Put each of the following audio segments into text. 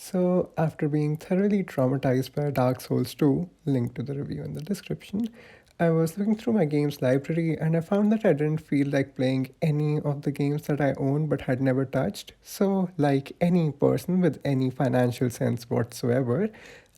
So, after being thoroughly traumatized by Dark Souls 2, linked to the review in the description, I was looking through my games library and I found that I didn't feel like playing any of the games that I own but had never touched. So, like any person with any financial sense whatsoever,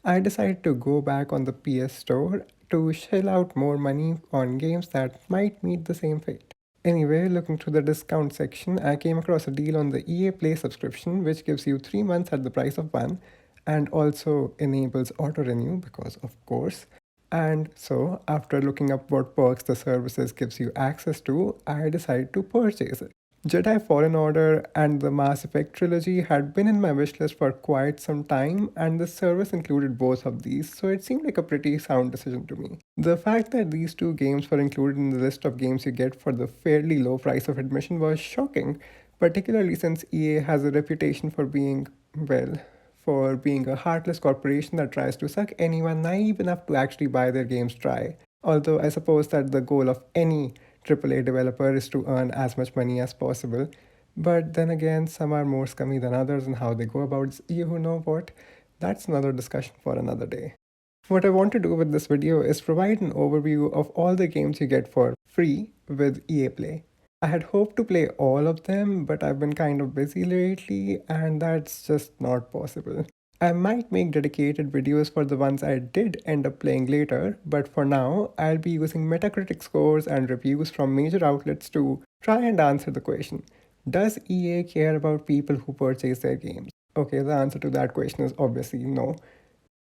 I decided to go back on the PS Store to shell out more money on games that might meet the same fate. Anyway, looking through the discount section, I came across a deal on the EA Play subscription, which gives you 3 months at the price of one and also enables auto renew because, of course. And so, after looking up what perks the services gives you access to, I decided to purchase it. Jedi Fallen Order and the Mass Effect trilogy had been in my wishlist for quite some time, and the service included both of these, so it seemed like a pretty sound decision to me. The fact that these two games were included in the list of games you get for the fairly low price of admission was shocking, particularly since EA has a reputation for being, well, for being a heartless corporation that tries to suck anyone naive enough to actually buy their games dry. Although I suppose that the goal of any AAA developer is to earn as much money as possible. But then again, some are more scummy than others in how they go about you know what. That's another discussion for another day. What I want to do with this video is provide an overview of all the games you get for free with EA Play. I had hoped to play all of them, but I've been kind of busy lately and that's just not possible. I might make dedicated videos for the ones I did end up playing later, but for now, I'll be using Metacritic scores and reviews from major outlets to try and answer the question, does EA care about people who purchase their games? Okay, the answer to that question is obviously no.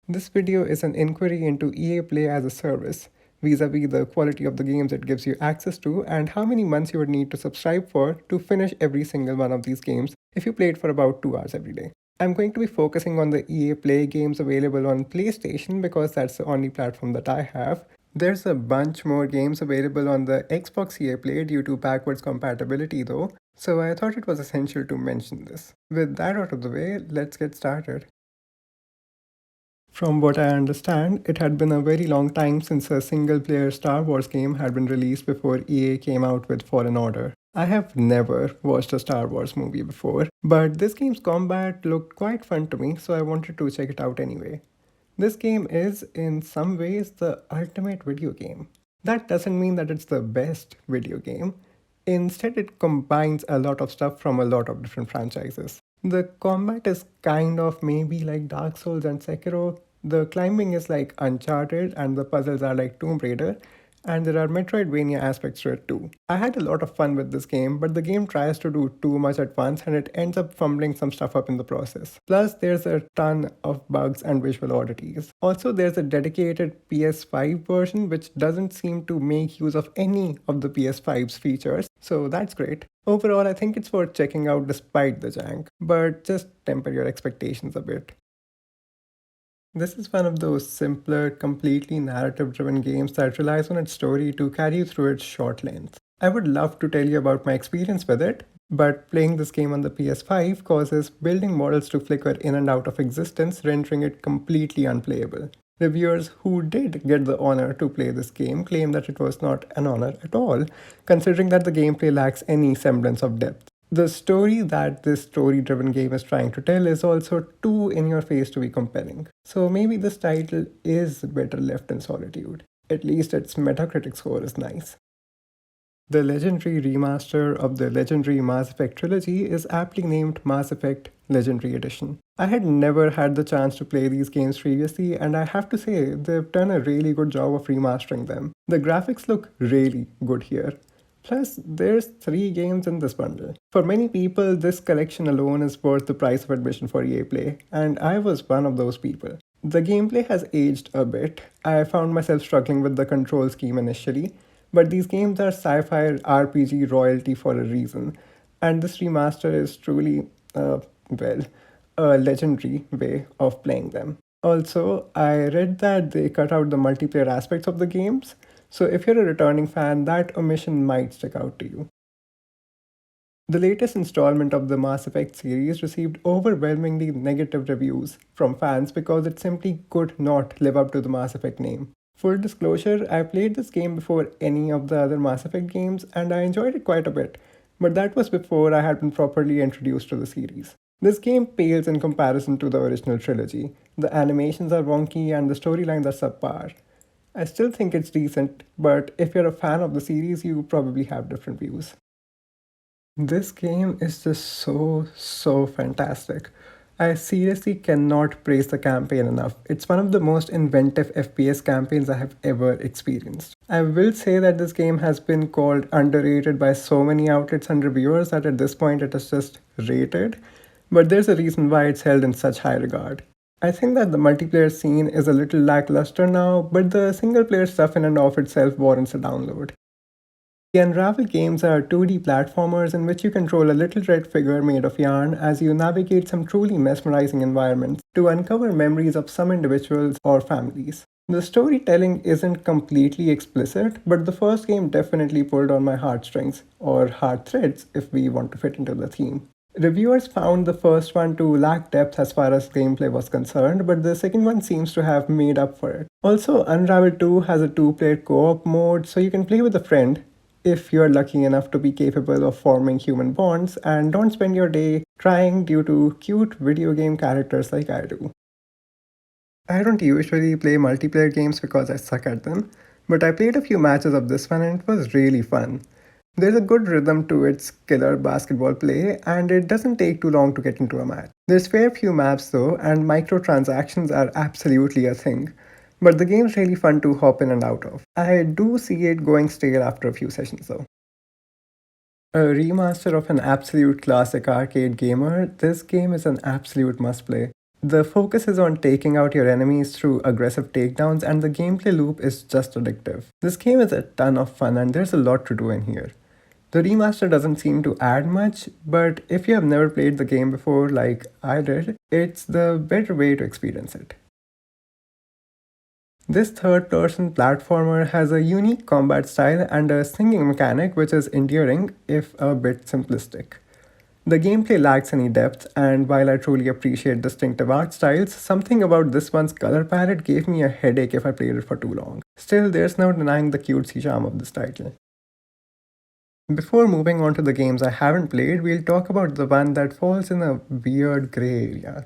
This video is an inquiry into EA Play as a service, vis-a-vis the quality of the games it gives you access to and how many months you would need to subscribe for to finish every single one of these games if you played for about 2 hours every day. I'm going to be focusing on the EA Play games available on PlayStation because that's the only platform that I have. There's a bunch more games available on the Xbox EA Play due to backwards compatibility though, so I thought it was essential to mention this. With that out of the way, let's get started. From what I understand, it had been a very long time since a single-player Star Wars game had been released before EA came out with Fallen Order. I have never watched a Star Wars movie before, but this game's combat looked quite fun to me, so I wanted to check it out anyway. This game is, in some ways, the ultimate video game. That doesn't mean that it's the best video game. Instead, it combines a lot of stuff from a lot of different franchises. The combat is kind of maybe like Dark Souls and Sekiro. The climbing is like Uncharted and the puzzles are like Tomb Raider. And there are Metroidvania aspects to it too. I had a lot of fun with this game, but the game tries to do too much at once and it ends up fumbling some stuff up in the process. Plus, there's a ton of bugs and visual oddities. Also, there's a dedicated PS5 version which doesn't seem to make use of any of the PS5's features, so that's great. Overall, I think it's worth checking out despite the jank, but just temper your expectations a bit. This is one of those simpler, completely narrative-driven games that relies on its story to carry you through its short length. I would love to tell you about my experience with it, but playing this game on the PS5 causes building models to flicker in and out of existence, rendering it completely unplayable. Reviewers who did get the honor to play this game claim that it was not an honor at all, considering that the gameplay lacks any semblance of depth. The story that this story-driven game is trying to tell is also too in-your-face to be compelling. So maybe this title is better left in solitude. At least its Metacritic score is nice. The legendary remaster of the legendary Mass Effect trilogy is aptly named Mass Effect Legendary Edition. I had never had the chance to play these games previously, and I have to say they've done a really good job of remastering them. The graphics look really good here. Plus, there's 3 games in this bundle. For many people, this collection alone is worth the price of admission for EA Play, and I was one of those people. The gameplay has aged a bit. I found myself struggling with the control scheme initially, but these games are sci-fi RPG royalty for a reason, and this remaster is truly, well, a legendary way of playing them. Also, I read that they cut out the multiplayer aspects of the games, so if you're a returning fan, that omission might stick out to you. The latest installment of the Mass Effect series received overwhelmingly negative reviews from fans because it simply could not live up to the Mass Effect name. Full disclosure, I played this game before any of the other Mass Effect games and I enjoyed it quite a bit, but that was before I had been properly introduced to the series. This game pales in comparison to the original trilogy. The animations are wonky and the storylines are subpar. I still think it's decent, but if you're a fan of the series, you probably have different views. This game is just so fantastic. I seriously cannot praise the campaign enough. It's one of the most inventive FPS campaigns I have ever experienced. I will say that this game has been called underrated by so many outlets and reviewers that at this point it is just rated, but there's a reason why it's held in such high regard. I think that the multiplayer scene is a little lackluster now, but the single player stuff in and of itself warrants a download. The Unravel games are 2D platformers in which you control a little red figure made of yarn as you navigate some truly mesmerizing environments to uncover memories of some individuals or families. The storytelling isn't completely explicit, but the first game definitely pulled on my heartstrings, or heart threads if we want to fit into the theme. Reviewers found the first one to lack depth as far as gameplay was concerned, but the second one seems to have made up for it. Also, Unravel 2 has a two-player co-op mode, so you can play with a friend if you're lucky enough to be capable of forming human bonds and don't spend your day crying due to cute video game characters like I do. I don't usually play multiplayer games because I suck at them, but I played a few matches of this one and it was really fun. There's a good rhythm to its killer basketball play, and it doesn't take too long to get into a match. There's fair few maps though, and microtransactions are absolutely a thing. But the game's really fun to hop in and out of. I do see it going stale after a few sessions though. A remaster of an absolute classic arcade gamer, this game is an absolute must play. The focus is on taking out your enemies through aggressive takedowns, and the gameplay loop is just addictive. This game is a ton of fun, and there's a lot to do in here. The remaster doesn't seem to add much, but if you have never played the game before, like I did, it's the better way to experience it. This third person platformer has a unique combat style and a singing mechanic which is endearing, if a bit simplistic. The gameplay lacks any depth, and while I truly appreciate distinctive art styles, something about this one's color palette gave me a headache if I played it for too long. Still, there's no denying the cutesy charm of this title. Before moving on to the games I haven't played, we'll talk about the one that falls in a weird grey area.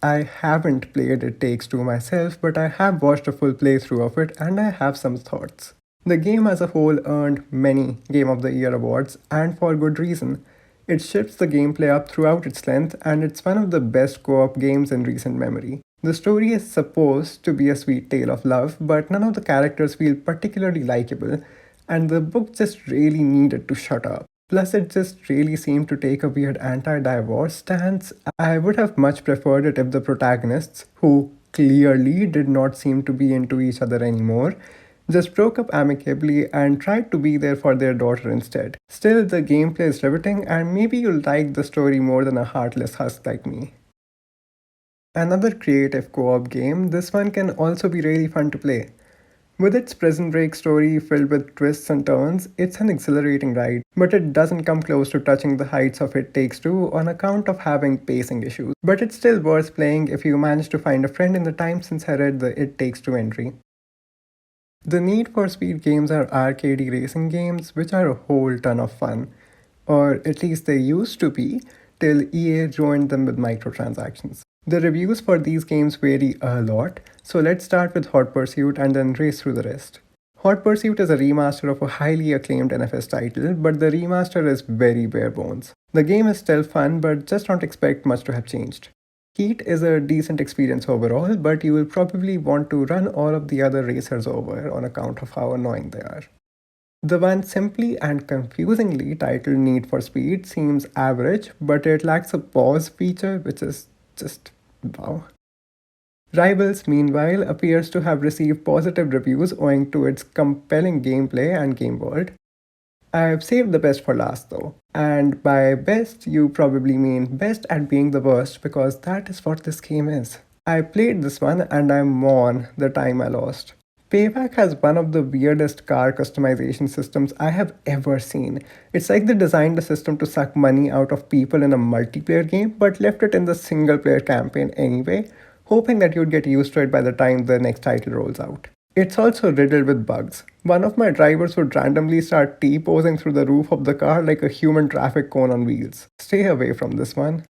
I haven't played It Takes Two myself, but I have watched a full playthrough of it and I have some thoughts. The game as a whole earned many Game of the Year awards, and for good reason. It shifts the gameplay up throughout its length, and it's one of the best co op games in recent memory. The story is supposed to be a sweet tale of love, but none of the characters feel particularly likable, and the book just really needed to shut up. Plus, it just really seemed to take a weird anti divorce stance. I would have much preferred it if the protagonists, who clearly did not seem to be into each other anymore, just broke up amicably and tried to be there for their daughter instead. Still, the gameplay is riveting, and maybe you'll like the story more than a heartless husk like me. Another creative co op game, this one can also be really fun to play. With its prison break story filled with twists and turns, it's an exhilarating ride, but it doesn't come close to touching the heights of It Takes Two on account of having pacing issues. But it's still worth playing if you manage to find a friend in the time since I read the It Takes Two entry. The Need for Speed games are arcadey racing games which are a whole ton of fun, or at least they used to be till EA joined them with microtransactions. The reviews for these games vary a lot, so let's start with Hot Pursuit and then race through the rest. Hot Pursuit is a remaster of a highly acclaimed NFS title, but the remaster is very bare bones. The game is still fun, but just don't expect much to have changed. Heat is a decent experience overall, but you will probably want to run all of the other racers over on account of how annoying they are. The one simply and confusingly titled Need for Speed seems average, but it lacks a pause feature, which is just wow. Rivals, meanwhile, appears to have received positive reviews owing to its compelling gameplay and game world. I've saved the best for last though. And by best, you probably mean best at being the worst, because that is what this game is. I played this one and I mourn the time I lost. Payback has one of the weirdest car customization systems I have ever seen. It's like they designed a system to suck money out of people in a multiplayer game, but left it in the single player campaign anyway, hoping that you'd get used to it by the time the next title rolls out. It's also riddled with bugs. One of my drivers would randomly start T-posing through the roof of the car like a human traffic cone on wheels. Stay away from this one.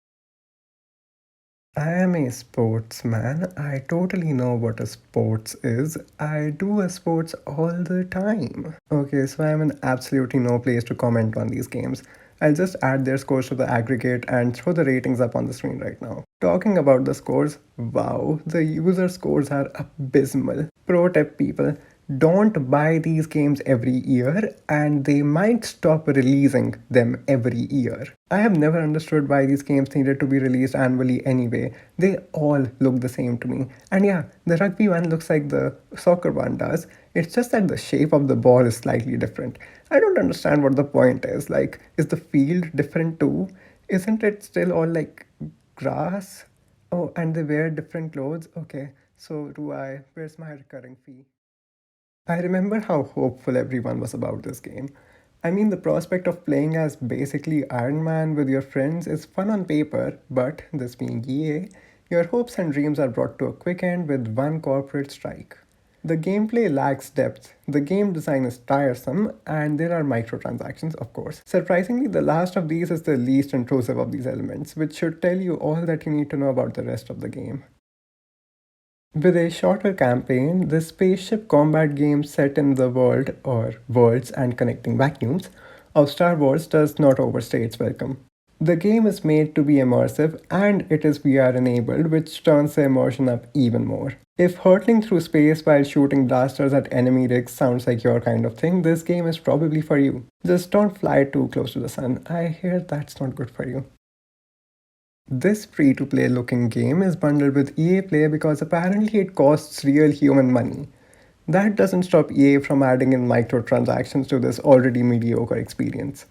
I am a sportsman. I totally know what a sports is. I do a sports all the time. Okay, so I'm in absolutely no place to comment on these games. I'll just add their scores to the aggregate and throw the ratings up on the screen right now. Talking about the scores, wow, the user scores are abysmal. Pro tip, people, don't buy these games every year and they might stop releasing them every year. I have never understood why these games needed to be released annually anyway. They all look the same to me. And yeah, the rugby one looks like the soccer one does. It's just that the shape of the ball is slightly different. I don't understand what the point is. Like, is the field different too? Isn't it still all like grass? Oh, and they wear different clothes? Okay, so do I. Where's my recurring fee? I remember how hopeful everyone was about this game. I mean, the prospect of playing as basically Iron Man with your friends is fun on paper, but this being EA, your hopes and dreams are brought to a quick end with one corporate strike. The gameplay lacks depth, the game design is tiresome, and there are microtransactions, of course. Surprisingly, the last of these is the least intrusive of these elements, which should tell you all that you need to know about the rest of the game. With a shorter campaign, the spaceship combat game set in the world, or worlds and connecting vacuums, of Star Wars does not overstay its welcome. The game is made to be immersive and it is VR enabled, which turns the immersion up even more. If hurtling through space while shooting blasters at enemy rigs sounds like your kind of thing, this game is probably for you. Just don't fly too close to the sun. I hear that's not good for you. This free to play looking game is bundled with EA Play because apparently it costs real human money. That doesn't stop EA from adding in microtransactions to this already mediocre experience.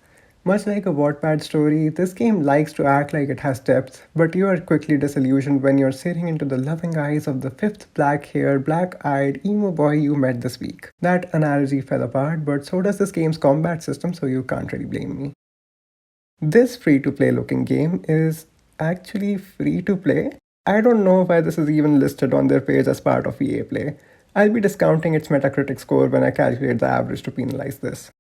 Much like a Wattpad story, this game likes to act like it has depth, but you are quickly disillusioned when you're staring into the loving eyes of the fifth black haired, black eyed emo boy you met this week. That analogy fell apart, but so does this game's combat system, so you can't really blame me. This free to play looking game is actually free to play. I don't know why this is even listed on their page as part of EA Play. I'll be discounting its Metacritic score when I calculate the average to penalize this.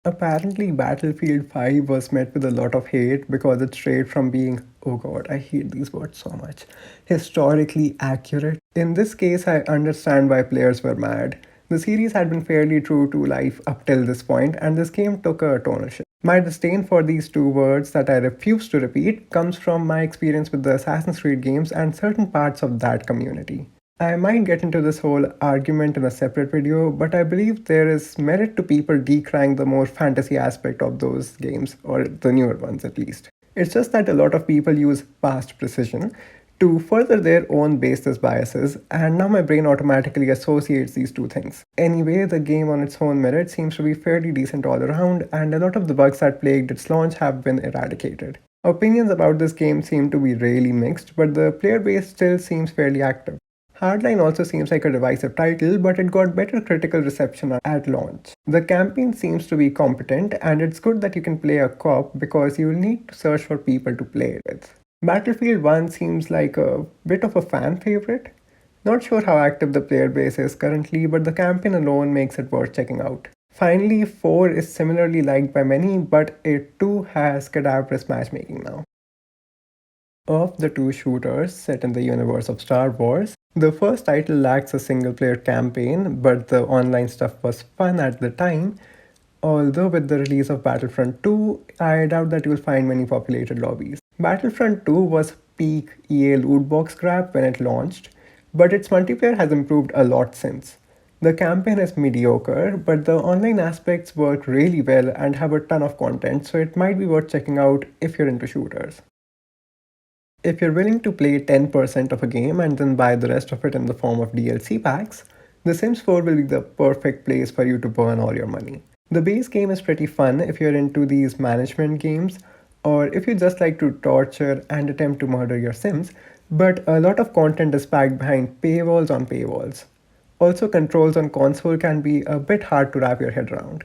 Apparently, Battlefield 5 was met with a lot of hate because it strayed from being, oh god, I hate these words so much, historically accurate. In this case, I understand why players were mad. The series had been fairly true to life up till this point, and this game took a tonal shift. My disdain for these two words that I refuse to repeat comes from my experience with the Assassin's Creed games and certain parts of that community. I might get into this whole argument in a separate video, but I believe there is merit to people decrying the more fantasy aspect of those games, or the newer ones at least. It's just that a lot of people use past precision to further their own baseless biases, and now my brain automatically associates these two things. Anyway, the game on its own merit seems to be fairly decent all around, and a lot of the bugs that plagued its launch have been eradicated. Opinions about this game seem to be really mixed, but the player base still seems fairly active. Hardline also seems like a divisive title, but it got better critical reception at launch. The campaign seems to be competent, and it's good that you can play a co-op because you will need to search for people to play it with. Battlefield 1 seems like a bit of a fan favorite. Not sure how active the player base is currently, but the campaign alone makes it worth checking out. Finally, 4 is similarly liked by many, but it too has cadaverous matchmaking now. Of the two shooters set in the universe of Star Wars, the first title lacks a single player campaign, but the online stuff was fun at the time. Although, with the release of Battlefront 2, I doubt that you will find many populated lobbies. Battlefront 2 was peak EA loot box grab when it launched, but its multiplayer has improved a lot since. The campaign is mediocre, but the online aspects work really well and have a ton of content, so it might be worth checking out if you're into shooters. If you're willing to play 10% of a game and then buy the rest of it in the form of DLC packs, The Sims 4 will be the perfect place for you to burn all your money. The base game is pretty fun if you're into these management games, or if you just like to torture and attempt to murder your Sims, but a lot of content is packed behind paywalls on paywalls. Also, controls on console can be a bit hard to wrap your head around.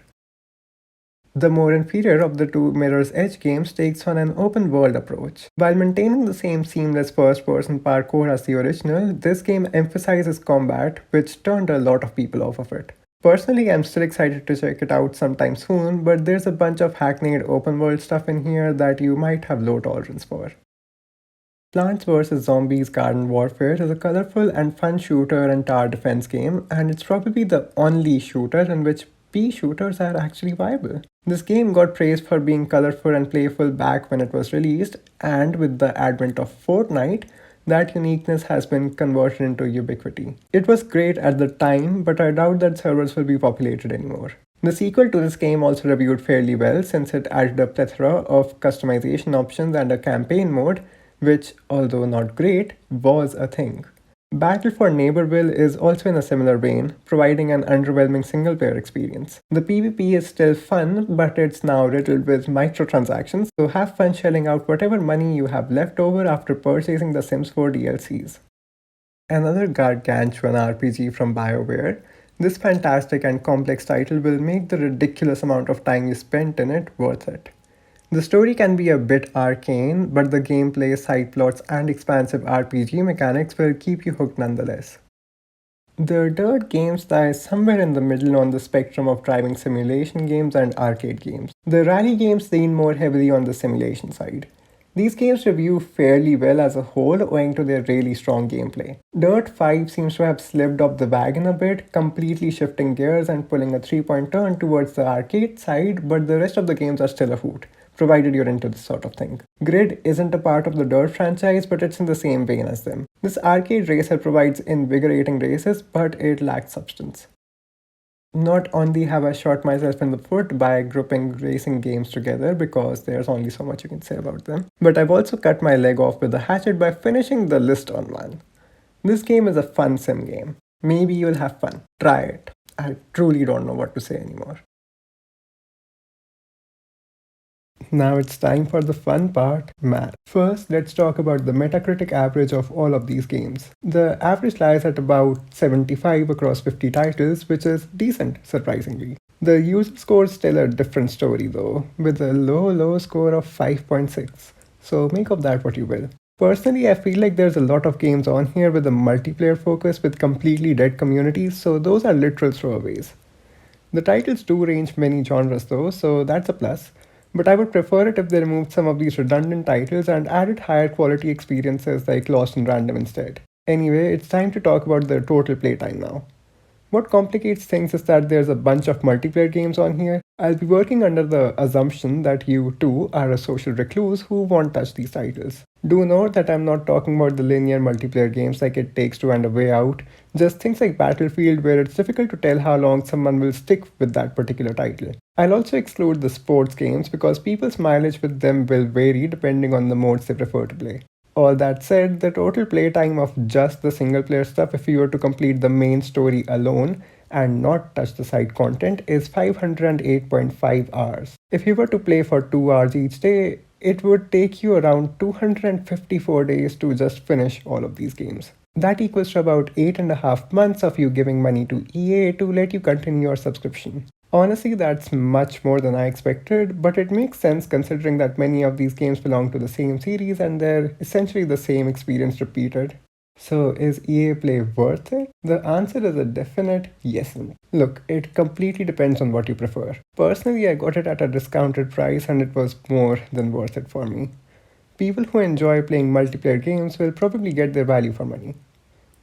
The more inferior of the two Mirror's Edge games takes on an open world approach. While maintaining the same seamless first person parkour as the original, this game emphasizes combat, which turned a lot of people off of it. Personally, I'm still excited to check it out sometime soon, but there's a bunch of hackneyed open world stuff in here that you might have low tolerance for. Plants vs. Zombies Garden Warfare is a colorful and fun shooter and tower defense game, and it's probably the only shooter in which pea shooters are actually viable. This game got praised for being colorful and playful back when it was released, and with the advent of Fortnite, that uniqueness has been converted into ubiquity. It was great at the time, but I doubt that servers will be populated anymore. The sequel to this game also reviewed fairly well since it added a plethora of customization options and a campaign mode, which, although not great, was a thing. Battle for Neighborville is also in a similar vein, providing an underwhelming single player experience. The PvP is still fun, but it's now riddled with microtransactions, so have fun shelling out whatever money you have left over after purchasing the Sims 4 DLCs. Another gargantuan RPG from BioWare, this fantastic and complex title will make the ridiculous amount of time you spent in it worth it. The story can be a bit arcane, but the gameplay, side plots, and expansive RPG mechanics will keep you hooked nonetheless. The Dirt games lie somewhere in the middle on the spectrum of driving simulation games and arcade games. The rally games lean more heavily on the simulation side. These games review fairly well as a whole owing to their really strong gameplay. Dirt 5 seems to have slipped off the wagon a bit, completely shifting gears and pulling a 3-point turn towards the arcade side, but the rest of the games are still a hoot, provided you're into this sort of thing. Grid isn't a part of the Dirt franchise, but it's in the same vein as them. This arcade racer provides invigorating races, but it lacks substance. Not only have I shot myself in the foot by grouping racing games together because there's only so much you can say about them, but I've also cut my leg off with a hatchet by finishing the list on one. This game is a fun sim game. Maybe you'll have fun. Try it. I truly don't know what to say anymore. Now it's time for the fun part, math. First, let's talk about the Metacritic average of all of these games. The average lies at about 75 across 50 titles, which is decent, surprisingly. The user scores tell a different story though, with a low score of 5.6. So make of that what you will. Personally, I feel like there's a lot of games on here with a multiplayer focus with completely dead communities, so those are literal throwaways. The titles do range many genres though, so that's a plus. But I would prefer it if they removed some of these redundant titles and added higher quality experiences like Lost in Random instead. Anyway, it's time to talk about the total playtime now. What complicates things is that there's a bunch of multiplayer games on here. I'll be working under the assumption that you too are a social recluse who won't touch these titles. Do note that I'm not talking about the linear multiplayer games like It Takes Two and A Way Out, just things like Battlefield where it's difficult to tell how long someone will stick with that particular title. I'll also exclude the sports games because people's mileage with them will vary depending on the modes they prefer to play. All that said, the total playtime of just the single player stuff if you were to complete the main story alone and not touch the side content is 508.5 hours. If you were to play for 2 hours each day, it would take you around 254 days to just finish all of these games. That equals to about 8.5 months of you giving money to EA to let you continue your subscription. Honestly, that's much more than I expected, but it makes sense considering that many of these games belong to the same series and they're essentially the same experience repeated. So, is EA Play worth it? The answer is a definite yes. Look, it completely depends on what you prefer. Personally, I got it at a discounted price and it was more than worth it for me. People who enjoy playing multiplayer games will probably get their value for money.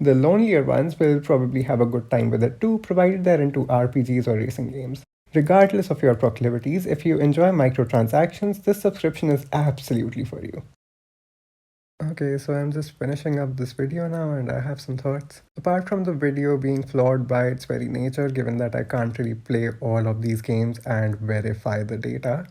The lonelier ones will probably have a good time with it too, provided they're into RPGs or racing games. Regardless of your proclivities, if you enjoy microtransactions, this subscription is absolutely for you. Okay, so I'm just finishing up this video now and I have some thoughts. Apart from the video being flawed by its very nature, given that I can't really play all of these games and verify the data,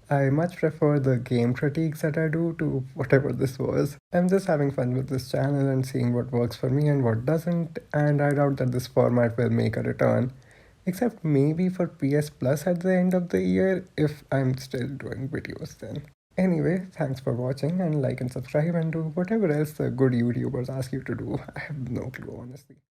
I much prefer the game critiques that I do to whatever this was. I'm just having fun with this channel and seeing what works for me and what doesn't, and I doubt that this format will make a return. Except maybe for PS Plus at the end of the year, if I'm still doing videos then. Anyway, thanks for watching and like and subscribe and do whatever else the good YouTubers ask you to do. I have no clue honestly.